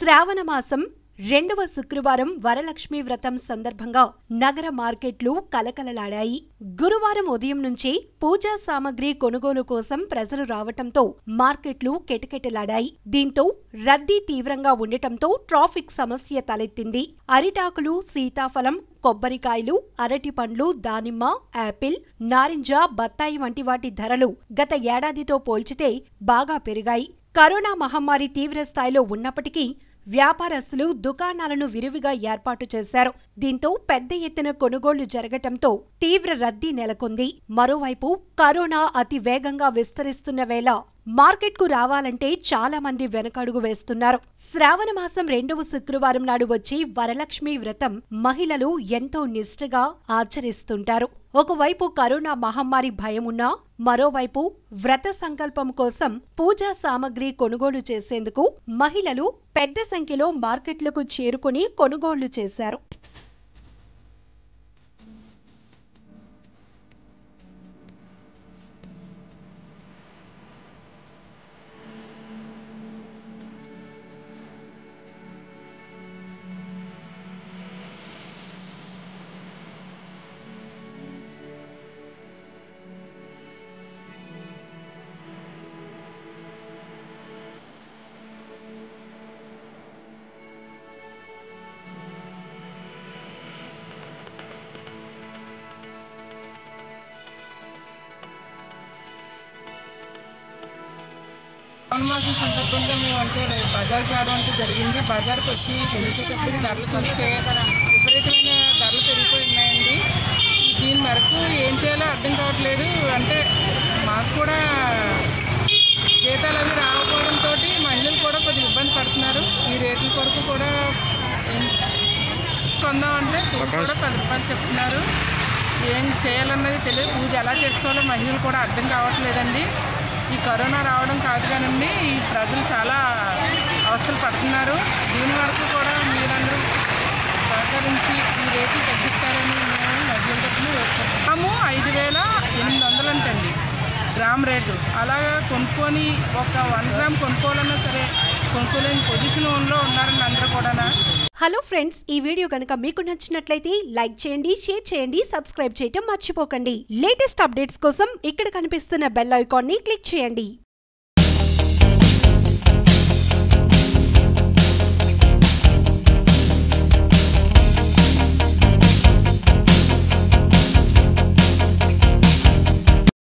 శ్రావణ మాసం రెండవ శుక్రవారం వరలక్ష్మి వ్రతం సందర్భంగా నగర మార్కెట్లు కలకలలాడాయి. గురువారం ఉదయం నుంచి పూజా సామగ్రి కొనుగోలు కోసం ప్రజలు రావటంతో మార్కెట్లు కిటకిటలాడాయి. దీంతో రద్దీ తీవ్రంగా ఉండటంతో ట్రాఫిక్ సమస్య తలెత్తింది. అరిటాకులు, సీతాఫలం, కొబ్బరికాయలు, అరటి పండ్లు, దానిమ్మ, యాపిల్, నారింజ, బత్తాయి వంటి వాటి ధరలు గత ఏడాదితో పోల్చితే బాగా పెరిగాయి. కరోనా మహమ్మారి తీవ్ర స్థాయిలో ఉన్నప్పటికీ వ్యాపారస్తులు దుకాణాలను విరివిగా ఏర్పాటు చేశారు. దీంతో పెద్ద ఎత్తున కొనుగోళ్లు జరగటంతో తీవ్ర రద్దీ నెలకొంది. మరోవైపు కరోనా అతి వేగంగా విస్తరిస్తున్న వేళ మార్కెట్కు రావాలంటే చాలా మంది వెనకడుగు వేస్తున్నారు. శ్రావణ మాసం రెండవ శుక్రవారం నాడు వచ్చి వరలక్ష్మి వ్రతం మహిళలు ఎంతో నిష్ఠగా ఆచరిస్తుంటారు. ఒకవైపు కరోనా మహమ్మారి భయం ఉన్నా మరోవైపు వ్రత సంకల్పం కోసం పూజా సామగ్రి కొనుగోలు చేసేందుకు మహిళలు పెద్ద సంఖ్యలో మార్కెట్లకు చేరుకుని కొనుగోళ్లు చేశారు. మాసం సందర్భంగా మేము బజార్ రావడం జరిగింది. బజార్కి వచ్చి తెలిసేటప్పుడు ధరలు చూస్తే విపరీతమైన ధరలు పెరిగిపోయి ఉన్నాయండి. దీని మేరకు ఏం చేయాలో అర్థం కావట్లేదు. అంటే మాకు కూడా జీతాలు అవి రాకపోవడంతో మహిళలు కూడా కొద్దిగా ఇబ్బంది పడుతున్నారు. ఈ రేట్ల కొరకు కూడా కొందామంటే కూడా 10 రూపాయలు చెప్తున్నారు. ఏం చేయాలన్నది తెలియదు. పూజ ఎలా చేసుకోవాలో మహిళలు కూడా అర్థం కావట్లేదండి. ఈ కరోనా రావడం కాదు కానండి, ఈ ప్రజలు చాలా అవస్థలు పడుతున్నారు. దీని వరకు కూడా మీరందరూ సహకరించి ఈ రేట్లు తగ్గిస్తారని మేము మధ్యలో వేసుకుంటాము. 5,800 అంటండి గ్రామ్ రేటు. అలాగా కొనుక్కొని ఒక 1 గ్రామ్ కొనుక్కోవాలన్నా సరే కొనుక్కోలేని పొజిషన్లో ఉన్నారండి అందరూ కూడా. హలో ఫ్రెండ్స్, ఈ వీడియో కనుక మీకు నచ్చినట్లయితే లైక్ చేయండి, షేర్ చేయండి, సబ్స్క్రైబ్ చేయటం మర్చిపోకండి. లేటెస్ట్ అప్డేట్స్ కోసం ఇక్కడ కనిపిస్తున్న బెల్ ఐకాన్ ని క్లిక్ చేయండి.